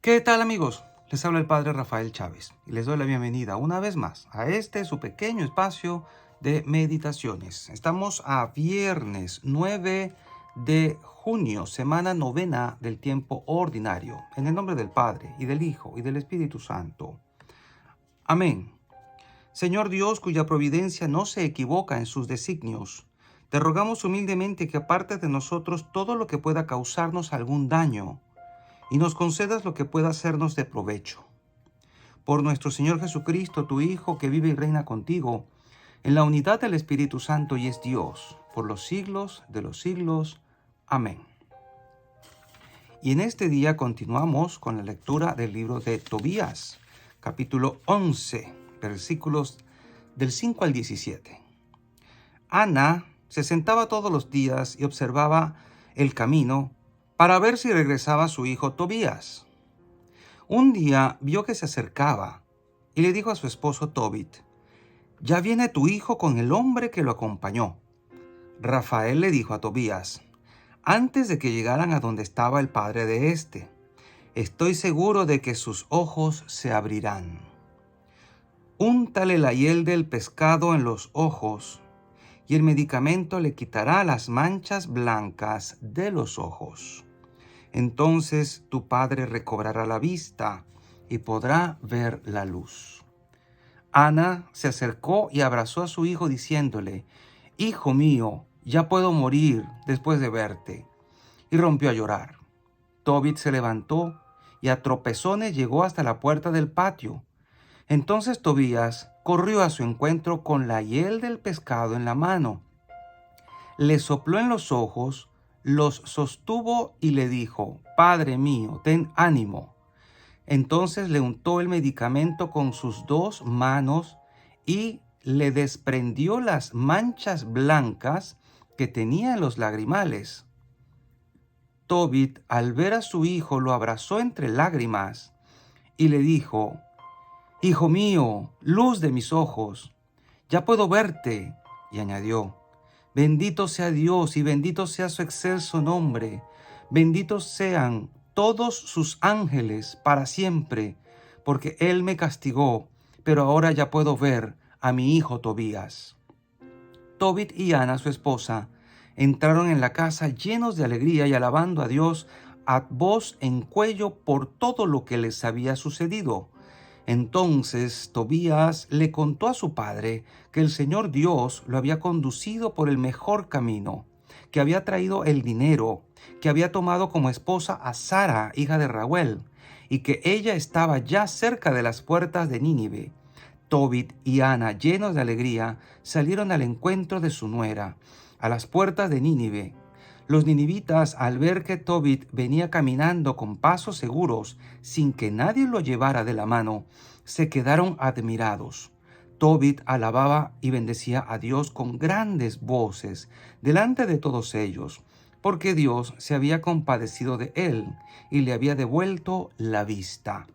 ¿Qué tal, amigos? Les habla el Padre Rafael Chávez y les doy la bienvenida una vez más a este su pequeño espacio de meditaciones. Estamos a viernes 9 de junio, semana novena del tiempo ordinario, en el nombre del Padre y del Hijo y del Espíritu Santo. Amén. Señor Dios, cuya providencia no se equivoca en sus designios, te rogamos humildemente que apartes de nosotros todo lo que pueda causarnos algún daño y nos concedas lo que pueda hacernos de provecho. Por nuestro Señor Jesucristo, tu Hijo, que vive y reina contigo, en la unidad del Espíritu Santo y es Dios, por los siglos de los siglos. Amén. Y en este día continuamos con la lectura del libro de Tobías, capítulo 11, versículos del 5 al 17. Ana se sentaba todos los días y observaba el camino para ver si regresaba su hijo Tobías. Un día vio que se acercaba y le dijo a su esposo Tobit: «Ya viene tu hijo con el hombre que lo acompañó». Rafael le dijo a Tobías, antes de que llegaran a donde estaba el padre de éste: «Estoy seguro de que sus ojos se abrirán. Úntale la hiel del pescado en los ojos y el medicamento le quitará las manchas blancas de los ojos. Entonces tu padre recobrará la vista y podrá ver la luz». Ana se acercó y abrazó a su hijo diciéndole: «Hijo mío, ya puedo morir después de verte». Y rompió a llorar. Tobit se levantó y a tropezones llegó hasta la puerta del patio. Entonces Tobías corrió a su encuentro con la hiel del pescado en la mano. Le sopló en los ojos, los sostuvo y le dijo: «Padre mío, ten ánimo». Entonces le untó el medicamento con sus dos manos y le desprendió las manchas blancas que tenía en los lagrimales. Tobit, al ver a su hijo, lo abrazó entre lágrimas y le dijo: «Hijo mío, luz de mis ojos, ya puedo verte». Y añadió: «Bendito sea Dios y bendito sea su excelso nombre. Benditos sean todos sus ángeles para siempre, porque Él me castigó, pero ahora ya puedo ver a mi hijo Tobías». Tobit y Ana, su esposa, entraron en la casa llenos de alegría y alabando a Dios a voz en cuello por todo lo que les había sucedido. Entonces Tobías le contó a su padre que el Señor Dios lo había conducido por el mejor camino, que había traído el dinero, que había tomado como esposa a Sara, hija de Raguel, y que ella estaba ya cerca de las puertas de Nínive. Tobit y Ana, llenos de alegría, salieron al encuentro de su nuera, a las puertas de Nínive. Los ninivitas, al ver que Tobit venía caminando con pasos seguros, sin que nadie lo llevara de la mano, se quedaron admirados. Tobit alababa y bendecía a Dios con grandes voces delante de todos ellos, porque Dios se había compadecido de él y le había devuelto la vista.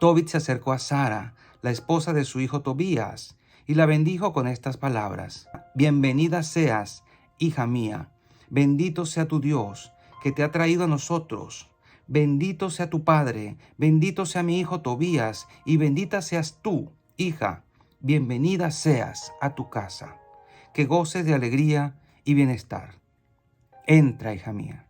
Tobit se acercó a Sara, la esposa de su hijo Tobías, y la bendijo con estas palabras: «Bienvenida seas, hija mía. Bendito sea tu Dios, que te ha traído a nosotros. Bendito sea tu padre, bendito sea mi hijo Tobías, y bendita seas tú, hija. Bienvenida seas a tu casa. Que goces de alegría y bienestar. Entra, hija mía».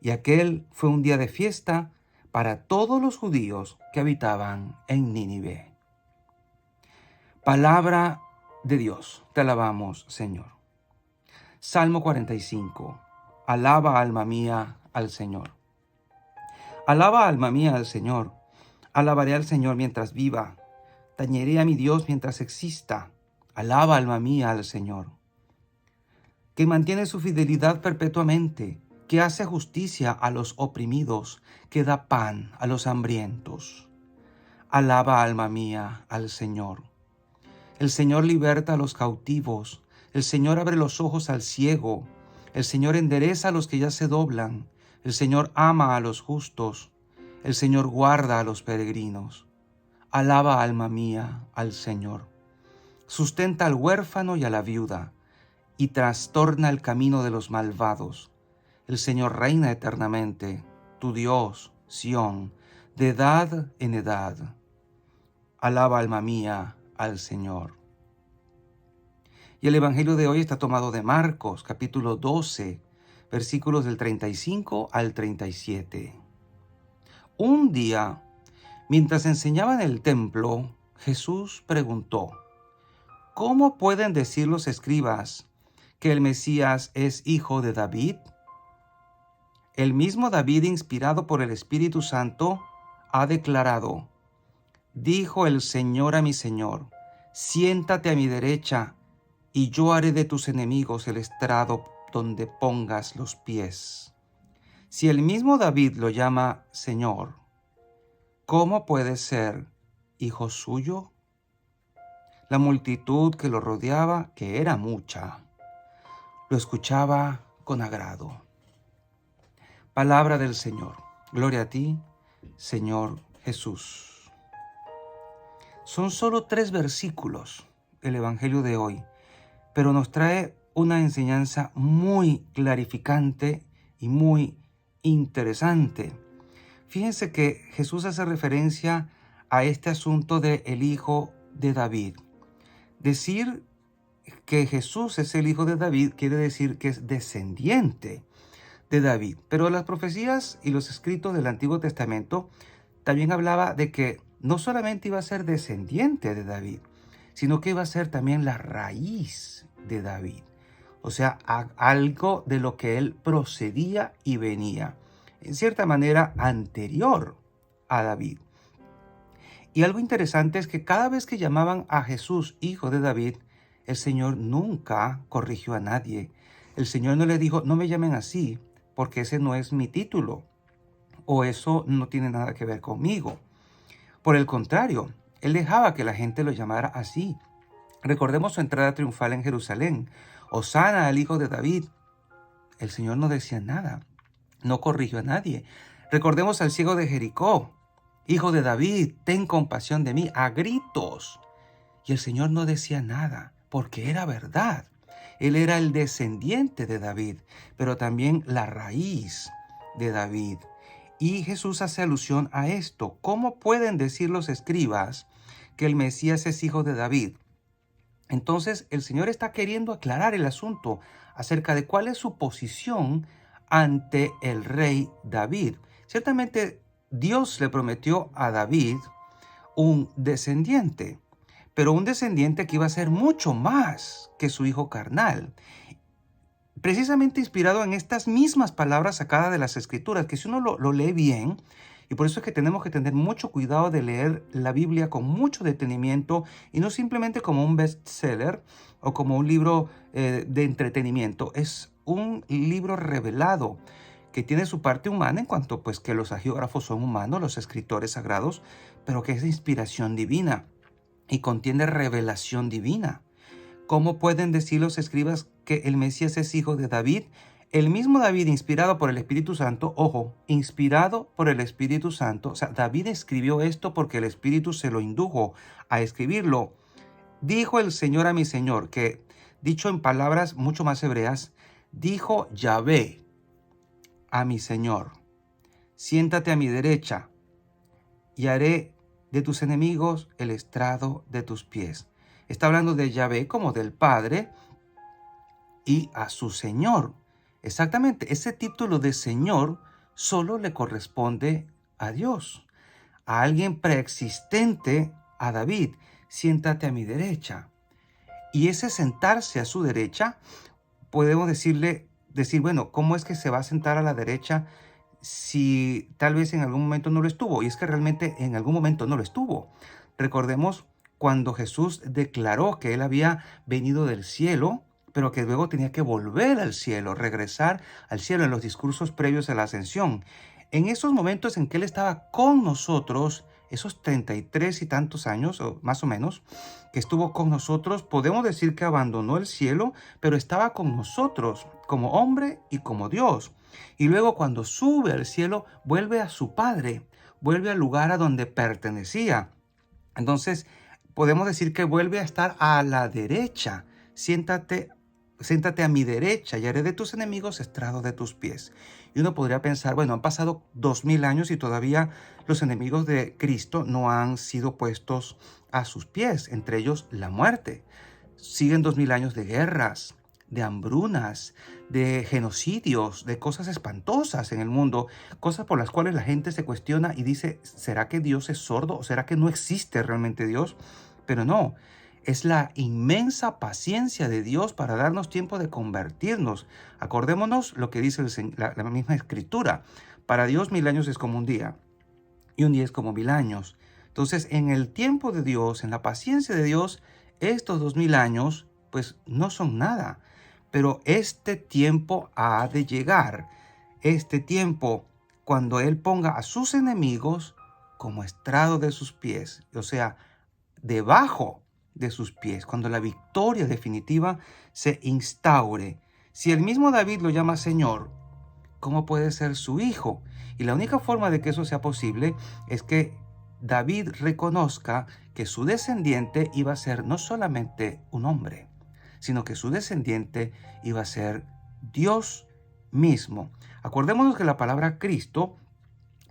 Y aquel fue un día de fiesta para todos los judíos que habitaban en Nínive. Palabra de Dios. Te alabamos, Señor. Salmo 45. Alaba, alma mía, al Señor. Alaba, alma mía, al Señor. Alabaré al Señor mientras viva. Tañeré a mi Dios mientras exista. Alaba, alma mía, al Señor. Que mantiene su fidelidad perpetuamente, que hace justicia a los oprimidos, que da pan a los hambrientos. Alaba, alma mía, al Señor. El Señor liberta a los cautivos. El Señor abre los ojos al ciego. El Señor endereza a los que ya se doblan. El Señor ama a los justos. El Señor guarda a los peregrinos. Alaba, alma mía, al Señor. Sustenta al huérfano y a la viuda, y trastorna el camino de los malvados. El Señor reina eternamente. Tu Dios, Sión, de edad en edad. Alaba, alma mía, al Señor. Y el Evangelio de hoy está tomado de Marcos, capítulo 12, versículos del 35 al 37. Un día, mientras enseñaba en el templo, Jesús preguntó: ¿Cómo pueden decir los escribas que el Mesías es hijo de David? El mismo David, inspirado por el Espíritu Santo, ha declarado: Dijo el Señor a mi Señor, siéntate a mi derecha, y yo haré de tus enemigos el estrado donde pongas los pies. Si el mismo David lo llama Señor, ¿cómo puede ser hijo suyo? La multitud que lo rodeaba, que era mucha, lo escuchaba con agrado. Palabra del Señor. Gloria a ti, Señor Jesús. Son solo 3 versículos el Evangelio de hoy, pero nos trae una enseñanza muy clarificante y muy interesante. Fíjense que Jesús hace referencia a este asunto de el hijo de David. Decir que Jesús es el hijo de David quiere decir que es descendiente de David. Pero las profecías y los escritos del Antiguo Testamento también hablaba de que no solamente iba a ser descendiente de David, sino que iba a ser también la raíz de David. O sea, algo de lo que él procedía y venía, en cierta manera anterior a David. Y algo interesante es que cada vez que llamaban a Jesús hijo de David, el Señor nunca corrigió a nadie. El Señor no le dijo: no me llamen así, porque ese no es mi título, o eso no tiene nada que ver conmigo. Por el contrario, Él dejaba que la gente lo llamara así. Recordemos su entrada triunfal en Jerusalén: Hosana al hijo de David. El Señor no decía nada, no corrigió a nadie. Recordemos al ciego de Jericó: Hijo de David, ten compasión de mí, a gritos. Y el Señor no decía nada, porque era verdad. Él era el descendiente de David, pero también la raíz de David. Y Jesús hace alusión a esto. ¿Cómo pueden decir los escribas que el Mesías es hijo de David? Entonces el Señor está queriendo aclarar el asunto acerca de cuál es su posición ante el rey David. Ciertamente Dios le prometió a David un descendiente, pero un descendiente que iba a ser mucho más que su hijo carnal. Precisamente inspirado en estas mismas palabras sacadas de las Escrituras, que si uno lo lee bien, y por eso es que tenemos que tener mucho cuidado de leer la Biblia con mucho detenimiento y no simplemente como un bestseller o como un libro de entretenimiento. Es un libro revelado que tiene su parte humana en cuanto pues que los hagiógrafos son humanos, los escritores sagrados, pero que es de inspiración divina y contiene revelación divina. ¿Cómo pueden decir los escribas que el Mesías es hijo de David? El mismo David, inspirado por el Espíritu Santo, ojo, inspirado por el Espíritu Santo, o sea, David escribió esto porque el Espíritu se lo indujo a escribirlo. Dijo el Señor a mi Señor, que dicho en palabras mucho más hebreas, dijo Yahvé a mi Señor: siéntate a mi derecha y haré de tus enemigos el estrado de tus pies. Está hablando de Yahvé como del Padre y a su Señor. Exactamente, ese título de Señor solo le corresponde a Dios, a alguien preexistente a David. Siéntate a mi derecha. Y ese sentarse a su derecha, podemos decir, bueno, ¿cómo es que se va a sentar a la derecha si tal vez en algún momento no lo estuvo? Y es que realmente en algún momento no lo estuvo. Recordemos cuando Jesús declaró que Él había venido del cielo, pero que luego tenía que volver al cielo, regresar al cielo en los discursos previos a la ascensión. En esos momentos en que Él estaba con nosotros, esos 33 y tantos años, o más o menos, que estuvo con nosotros, podemos decir que abandonó el cielo, pero estaba con nosotros como hombre y como Dios. Y luego cuando sube al cielo, vuelve a su Padre, vuelve al lugar a donde pertenecía. Entonces, podemos decir que vuelve a estar a la derecha. Siéntate siéntate a mi derecha y haré de tus enemigos estrado de tus pies. Y uno podría pensar, bueno, han pasado 2000 años y todavía los enemigos de Cristo no han sido puestos a sus pies, entre ellos la muerte. Siguen 2000 años de guerras, de hambrunas, de genocidios, de cosas espantosas en el mundo, cosas por las cuales la gente se cuestiona y dice, ¿será que Dios es sordo? ¿O será que no existe realmente Dios? Pero no, es la inmensa paciencia de Dios para darnos tiempo de convertirnos. Acordémonos lo que dice la misma Escritura. Para Dios 1000 años es como un día y un día es como 1000 años. Entonces, en el tiempo de Dios, en la paciencia de Dios, estos 2000 años, pues no son nada. Pero este tiempo ha de llegar. Este tiempo, cuando Él ponga a sus enemigos como estrado de sus pies, o sea, debajo de sus pies, cuando la victoria definitiva se instaure. Si el mismo David lo llama Señor, ¿cómo puede ser su hijo? Y la única forma de que eso sea posible es que David reconozca que su descendiente iba a ser no solamente un hombre, sino que su descendiente iba a ser Dios mismo. Acordémonos que la palabra Cristo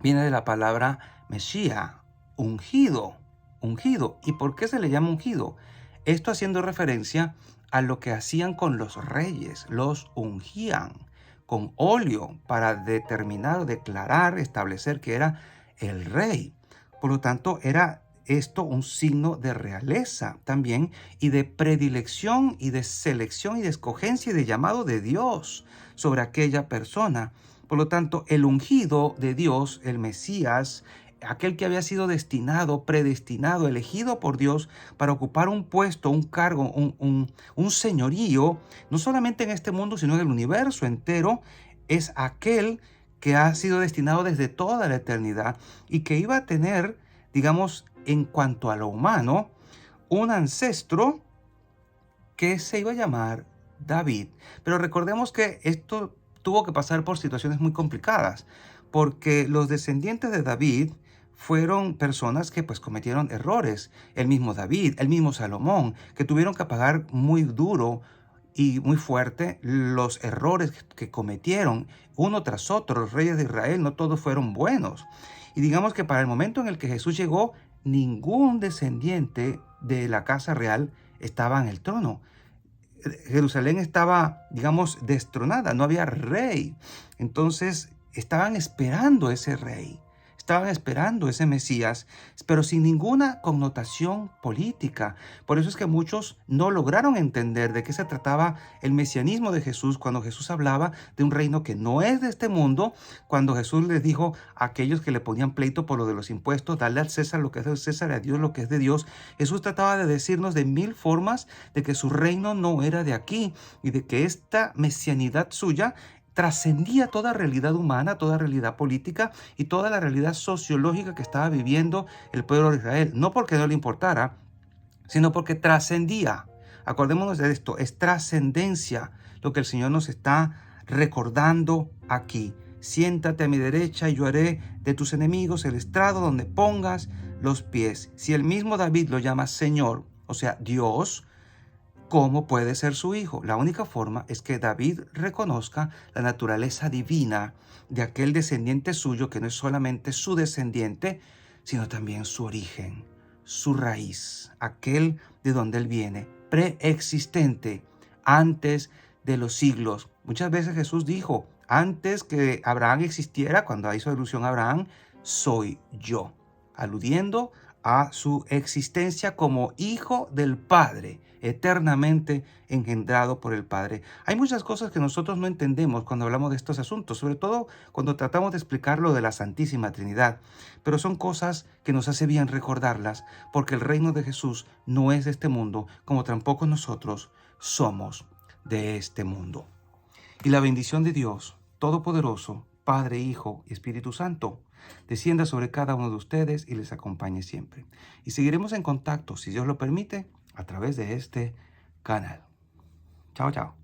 viene de la palabra Mesías, ungido, ungido. ¿Y por qué se le llama ungido? Esto haciendo referencia a lo que hacían con los reyes, los ungían con óleo para determinar, declarar, establecer que era el rey. Por lo tanto, era esto un signo de realeza también y de predilección y de selección y de escogencia y de llamado de Dios sobre aquella persona. Por lo tanto, el ungido de Dios, el Mesías, aquel que había sido destinado, predestinado, elegido por Dios para ocupar un puesto, un cargo, un señorío, no solamente en este mundo, sino en el universo entero, es aquel que ha sido destinado desde toda la eternidad y que iba a tener, digamos, en cuanto a lo humano, un ancestro que se iba a llamar David. Pero recordemos que esto tuvo que pasar por situaciones muy complicadas, porque los descendientes de David fueron personas que pues cometieron errores. El mismo David, el mismo Salomón, que tuvieron que pagar muy duro y muy fuerte los errores que cometieron uno tras otro. Los reyes de Israel no todos fueron buenos. Y digamos que para el momento en el que Jesús llegó, ningún descendiente de la casa real estaba en el trono. Jerusalén estaba, digamos, destronada, no había rey. Entonces estaban esperando ese rey, estaban esperando ese Mesías, pero sin ninguna connotación política. Por eso es que muchos no lograron entender de qué se trataba el mesianismo de Jesús cuando Jesús hablaba de un reino que no es de este mundo, cuando Jesús les dijo a aquellos que le ponían pleito por lo de los impuestos, darle al César lo que es del César, a Dios lo que es de Dios. Jesús trataba de decirnos de mil formas de que su reino no era de aquí y de que esta mesianidad suya trascendía toda realidad humana, toda realidad política y toda la realidad sociológica que estaba viviendo el pueblo de Israel. No porque no le importara, sino porque trascendía. Acordémonos de esto, es trascendencia lo que el Señor nos está recordando aquí. Siéntate a mi derecha y yo haré de tus enemigos el estrado donde pongas los pies. Si el mismo David lo llama Señor, o sea, Dios, ¿cómo puede ser su hijo? La única forma es que David reconozca la naturaleza divina de aquel descendiente suyo, que no es solamente su descendiente, sino también su origen, su raíz, aquel de donde él viene, preexistente, antes de los siglos. Muchas veces Jesús dijo, antes que Abraham existiera, cuando hizo alusión a Abraham, soy yo, aludiendo a su existencia como hijo del Padre, eternamente engendrado por el Padre. Hay muchas cosas que nosotros no entendemos cuando hablamos de estos asuntos, sobre todo cuando tratamos de explicar lo de la Santísima Trinidad, pero son cosas que nos hace bien recordarlas, porque el reino de Jesús no es de este mundo, como tampoco nosotros somos de este mundo. Y la bendición de Dios Todopoderoso, Padre, Hijo y Espíritu Santo, descienda sobre cada uno de ustedes y les acompañe siempre. Y seguiremos en contacto, si Dios lo permite, a través de este canal. Chao, chao.